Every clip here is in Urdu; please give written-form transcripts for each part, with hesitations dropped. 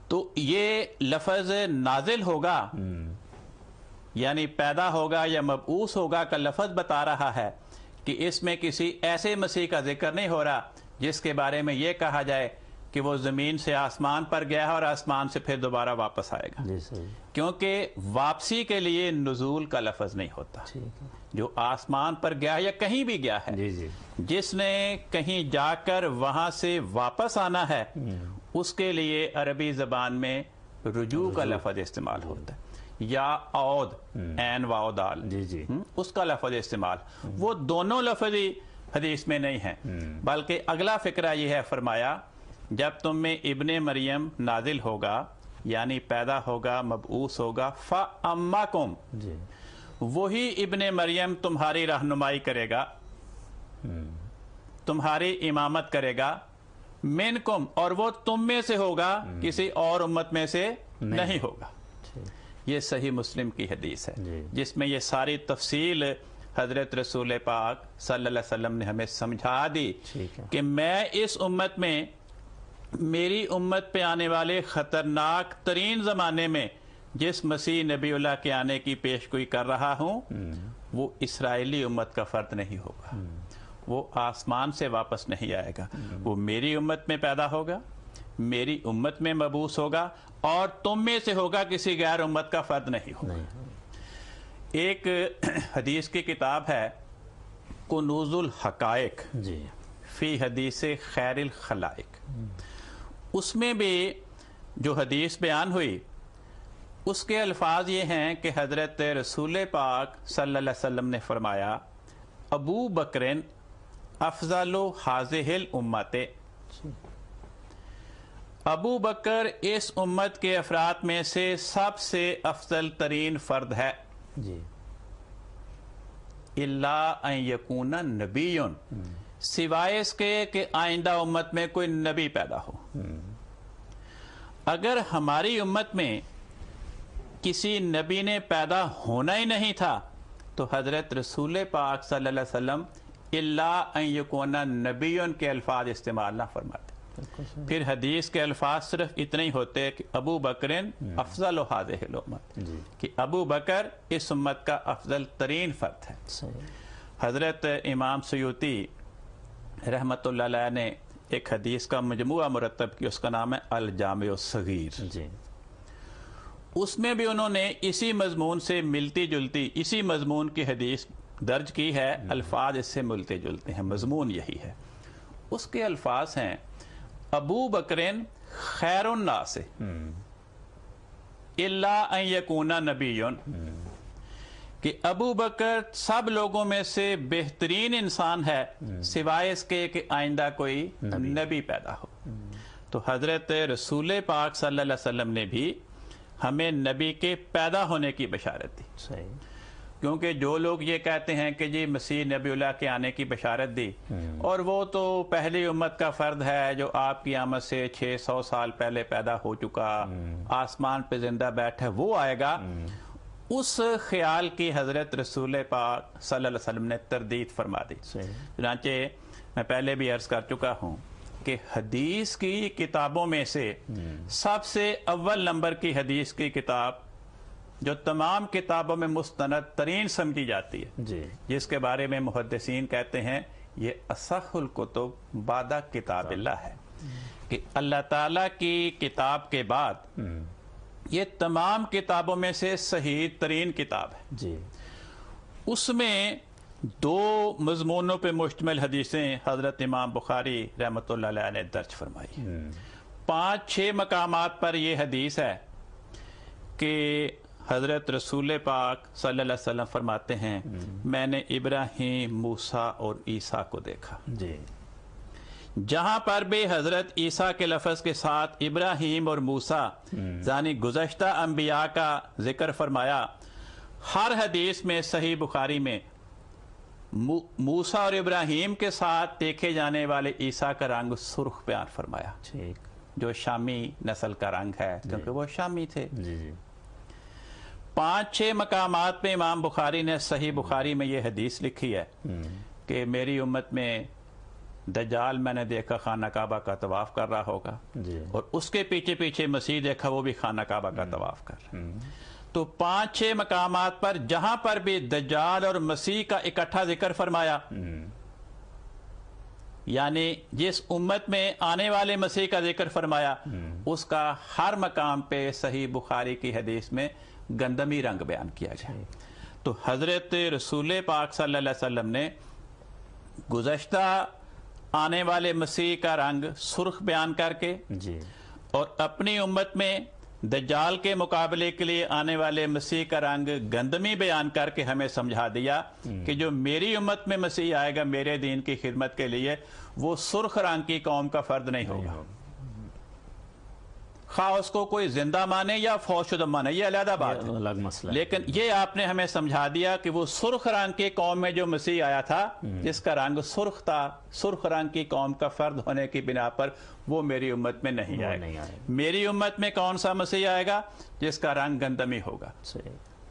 تو یہ لفظ نازل ہوگا یعنی پیدا ہوگا یا مبعوث ہوگا کا لفظ بتا رہا ہے کہ اس میں کسی ایسے مسیح کا ذکر نہیں ہو رہا جس کے بارے میں یہ کہا جائے کہ وہ زمین سے آسمان پر گیا ہے اور آسمان سے پھر دوبارہ واپس آئے گا، کیونکہ واپسی کے لیے نزول کا لفظ نہیں ہوتا۔ جو آسمان پر گیا یا کہیں بھی گیا ہے، جس نے کہیں جا کر وہاں سے واپس آنا ہے، اس کے لیے عربی زبان میں رجوع کا لفظ استعمال ہوتا ہے، یا عود، عین واو دال، اس کا لفظ استعمال۔ وہ دونوں لفظ حدیث میں نہیں ہیں، بلکہ اگلا فقرہ یہ ہے، فرمایا جب تم میں ابن مریم نازل ہوگا یعنی پیدا ہوگا، مبعوث ہوگا، فَأَمَّكُمْ، وہی ابن مریم تمہاری رہنمائی کرے گا، تمہاری امامت کرے گا، منکم، اور وہ تم میں سے ہوگا، کسی اور امت میں سے نہیں ہوگا۔ یہ صحیح مسلم کی حدیث ہے جس میں یہ ساری تفصیل حضرت رسول پاک صلی اللہ علیہ وسلم نے ہمیں سمجھا دی کہ میں اس امت میں، میری امت پہ آنے والے خطرناک ترین زمانے میں جس مسیح نبی اللہ کے آنے کی پیشگوئی کر رہا ہوں، وہ اسرائیلی امت کا فرد نہیں ہوگا، وہ آسمان سے واپس نہیں آئے گا، وہ میری امت میں پیدا ہوگا، میری امت میں مبعوث ہوگا، اور تم میں سے ہوگا، کسی غیر امت کا فرد نہیں ہوگا۔ ایک حدیث کی کتاب ہے کنوز الحقائق فی حدیث خیر الخلائق، اس میں بھی جو حدیث بیان ہوئی اس کے الفاظ یہ ہیں کہ حضرت رسول پاک صلی اللہ علیہ وسلم نے فرمایا ابو بکرن افضل ہذہ الامت، ابو بکر اس امت کے افراد میں سے سب سے افضل ترین فرد ہے، الا ان یکون نبی، سوائے اس کے کہ آئندہ امت میں کوئی نبی پیدا ہو۔ اگر ہماری امت میں کسی نبی نے پیدا ہونا ہی نہیں تھا تو حضرت رسول پاک صلی اللہ علیہ وسلم الا ان یکون نبی کے الفاظ استعمال نہ فرماتے، پھر حدیث کے الفاظ صرف اتنے ہی ہوتے کہ ابو بکرن افضل ہذہ الامت، کہ ابو بکر اس امت کا افضل ترین فرد ہے۔ حضرت امام سیوطی رحمۃ اللہ علیہ نے ایک حدیث کا مجموعہ مرتب کیا، اس کا نام ہے الجامع الصغیر، اس میں بھی انہوں نے اسی مضمون سے ملتی جلتی اسی مضمون کی حدیث درج کی ہے، الفاظ اس سے ملتے جلتے ہیں، مضمون یہی ہے۔ اس کے الفاظ ہیں ابو بکرن خیر الناس الا ان یکون نبی، کہ ابو بکر سب لوگوں میں سے بہترین انسان ہے سوائے اس کے کہ آئندہ کوئی نبی پیدا ہو۔ تو حضرت رسول پاک صلی اللہ علیہ وسلم نے بھی ہمیں نبی کے پیدا ہونے کی بشارت دی، کیونکہ جو لوگ یہ کہتے ہیں کہ جی مسیح نبی اللہ کے آنے کی بشارت دی اور وہ تو پہلی امت کا فرد ہے جو آپ کی آمد سے 600 سال پہلے پیدا ہو چکا، آسمان پہ زندہ بیٹھا، وہ آئے گا، اس خیال کی حضرت رسول پاک صلی اللہ علیہ وسلم نے تردید فرما دی۔ چنانچہ میں پہلے بھی عرض کر چکا ہوں کہ حدیث کی کتابوں میں سے سب سے اول نمبر کی حدیث کی کتاب جو تمام کتابوں میں مستند ترین سمجھی جاتی ہے، جس کے بارے میں محدثین کہتے ہیں یہ اصح الکتب بعد کتاب اللہ ہے، کہ اللہ تعالیٰ کی کتاب کے بعد یہ تمام کتابوں میں سے صحیح ترین کتاب ہے۔ اس میں 2 مضمونوں پہ مشتمل حدیثیں حضرت امام بخاری رحمۃ اللہ علیہ نے درج فرمائی، 5-6 مقامات پر یہ حدیث ہے کہ حضرت رسول پاک صلی اللہ علیہ وسلم فرماتے ہیں میں نے ابراہیم، موسیٰ اور عیسیٰ کو دیکھا۔ جہاں پر بھی حضرت عیسیٰ کے لفظ کے ساتھ ابراہیم اور موسیٰ یعنی گزشتہ انبیاء کا ذکر فرمایا، ہر حدیث میں صحیح بخاری میں موسیٰ اور ابراہیم کے ساتھ دیکھے جانے والے عیسیٰ کا رنگ سرخ بیان فرمایا، جو شامی نسل کا رنگ ہے کیونکہ وہ شامی تھے۔ 5-6 مقامات پہ امام بخاری نے صحیح بخاری میں یہ حدیث لکھی ہے کہ میری امت میں دجال میں نے دیکھا خانہ کعبہ کا طواف کر رہا ہوگا جی اور اس کے پیچھے پیچھے مسیح دیکھا وہ بھی خانہ کعبہ کا طواف کر رہا ہے. تو 5-6 مقامات پر جہاں پر بھی دجال اور مسیح کا اکٹھا ذکر فرمایا، یعنی جس امت میں آنے والے مسیح کا ذکر فرمایا، اس کا ہر مقام پہ صحیح بخاری کی حدیث میں گندمی رنگ بیان کیا گیا. تو حضرت رسول پاک صلی اللہ علیہ وسلم نے گزشتہ آنے والے مسیح کا رنگ سرخ بیان کر کے جی اور اپنی امت میں دجال کے مقابلے کے لیے آنے والے مسیح کا رنگ گندمی بیان کر کے ہمیں سمجھا دیا کہ جو میری امت میں مسیح آئے گا میرے دین کی خدمت کے لیے، وہ سرخ رنگ کی قوم کا فرد نہیں ہوگا، خواہ اس کو کوئی زندہ مانے یا فوت شدہ مانے، یہ علیحدہ بات ہے، الگ مسئلہ ہے. لیکن یہ آپ نے ہمیں سمجھا دیا کہ وہ سرخ رنگ کی قوم میں جو مسیح آیا تھا جس کا رنگ سرخ تھا، سرخ رنگ کی قوم کا فرد ہونے کی بنا پر وہ میری امت میں نہیں آئے گا. میری امت میں کون سا مسیح آئے گا؟ جس کا رنگ گندمی ہوگا.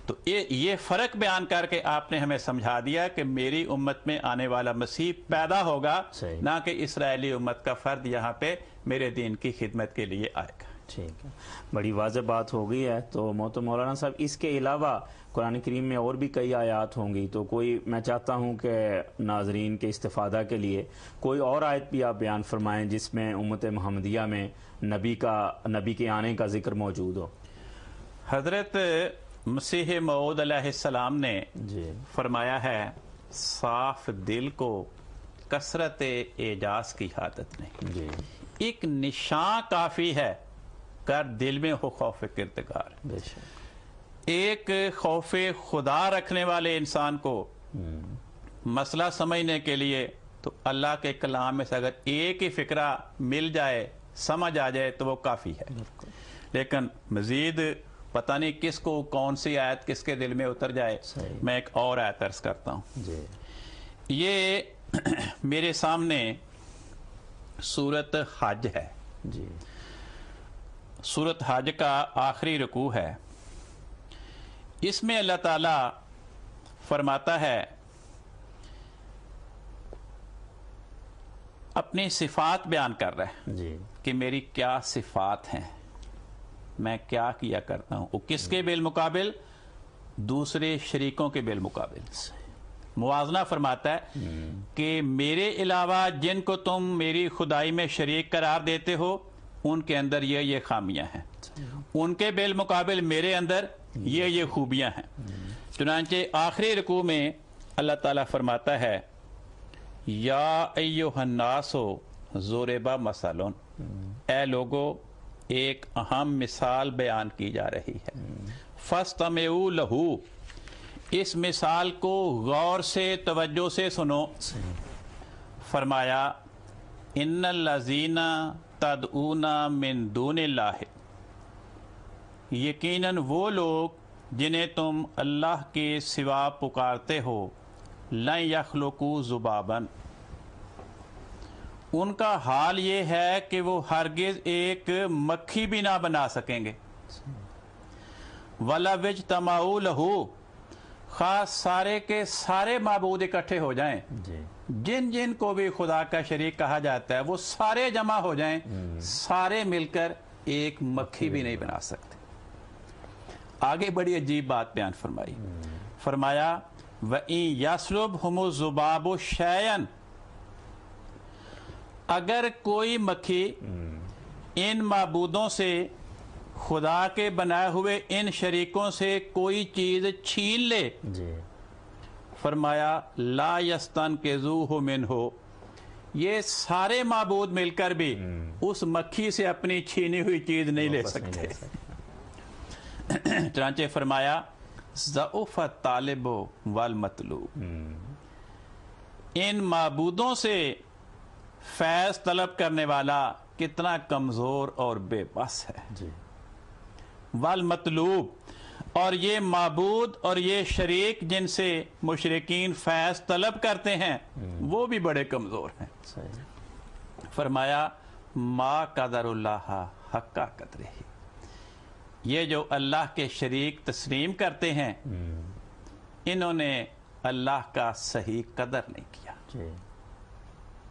تو یہ فرق بیان کر کے آپ نے ہمیں سمجھا دیا کہ میری امت میں آنے والا مسیح پیدا ہوگا، نہ کہ اسرائیلی امت کا فرد یہاں پہ میرے دین کی خدمت کے لیے آئے گا. ٹھیک ہے، بڑی واضح بات ہو گئی ہے. تو محترم مولانا صاحب، اس کے علاوہ قرآن کریم میں اور بھی کئی آیات ہوں گی، تو کوئی میں چاہتا ہوں کہ ناظرین کے استفادہ کے لیے کوئی اور آیت بھی آپ بیان فرمائیں جس میں امت محمدیہ میں نبی کے آنے کا ذکر موجود ہو. حضرت مسیح موعود علیہ السلام نے جی فرمایا ہے، صاف دل کو کثرت اعجاز کی عادت نہیں، جی ایک نشان کافی ہے کر دل میں ہو خوف کردگار. بے شک. ایک خوف خدا رکھنے والے انسان کو مسئلہ سمجھنے کے لیے تو اللہ کے کلام میں سے اگر ایک ہی فکرہ مل جائے، سمجھ آ جائے تو وہ کافی ہے. لیکن مزید پتہ نہیں کس کو کون سی آیت کس کے دل میں اتر جائے. میں ایک اور آیت عرض کرتا ہوں. جی یہ میرے سامنے سورت حج ہے. جی سورت حج کا آخری رکوع ہے. اس میں اللہ تعالی فرماتا ہے، اپنی صفات بیان کر رہا ہے جی کہ میری کیا صفات ہیں، میں کیا کیا کرتا ہوں. وہ کس کے بالمقابل؟ دوسرے شریکوں کے بالمقابل موازنہ فرماتا ہے کہ میرے علاوہ جن کو تم میری خدائی میں شریک قرار دیتے ہو ان کے اندر یہ خامیاں ہیں، ان کے بالمقابل میرے اندر یہ خوبیاں ہیں. چنانچہ آخری رکوع میں اللہ تعالیٰ فرماتا ہے، یا ایھا الناس ضرب مثل، اے لوگو ایک اہم مثال بیان کی جا رہی ہے، فاستمعوا لہ، اس مثال کو غور سے توجہ سے سنو. فرمایا، ان الذین تدعون من دون اللہ، یقیناً وہ لوگ جنہیں تم اللہ کے سوا پکارتے ہو، لن یخلقوا ذبابا، ان کا حال یہ ہے کہ وہ ہرگز ایک مکھی بھی نہ بنا سکیں گے. وَلَوِ اجْتَمَعُوا لَهُ، خاص سارے کے سارے معبود اکٹھے ہو جائیں، جن جن کو بھی خدا کا شریک کہا جاتا ہے وہ سارے جمع ہو جائیں، سارے مل کر ایک مکھی بھی نہیں بنا سکتے. آگے بڑی عجیب بات بیان فرمائی. فرمایا، وَإِن يَسْلُبْهُمُ الذُّبَابُ شَيْئًا، اگر کوئی مکھی ان معبودوں سے، خدا کے بنائے ہوئے ان شریکوں سے کوئی چیز چھین لے، فرمایا لا یستنقذوہ منہ، یہ سارے معبود مل کر بھی اس مکھی سے اپنی چھینی ہوئی چیز نہیں لے سکتے. چنانچہ فرمایا ضعف الطالب والمطلوب، ان معبودوں سے فیض طلب کرنے والا کتنا کمزور اور بے بس ہے. والمطلوب، اور یہ معبود اور یہ شریک جن سے مشرکین فیض طلب کرتے ہیں وہ بھی بڑے کمزور ہیں. فرمایا ما قدر اللہ حق قدرہ، یہ جو اللہ کے شریک تسلیم کرتے ہیں انہوں نے اللہ کا صحیح قدر نہیں کیا.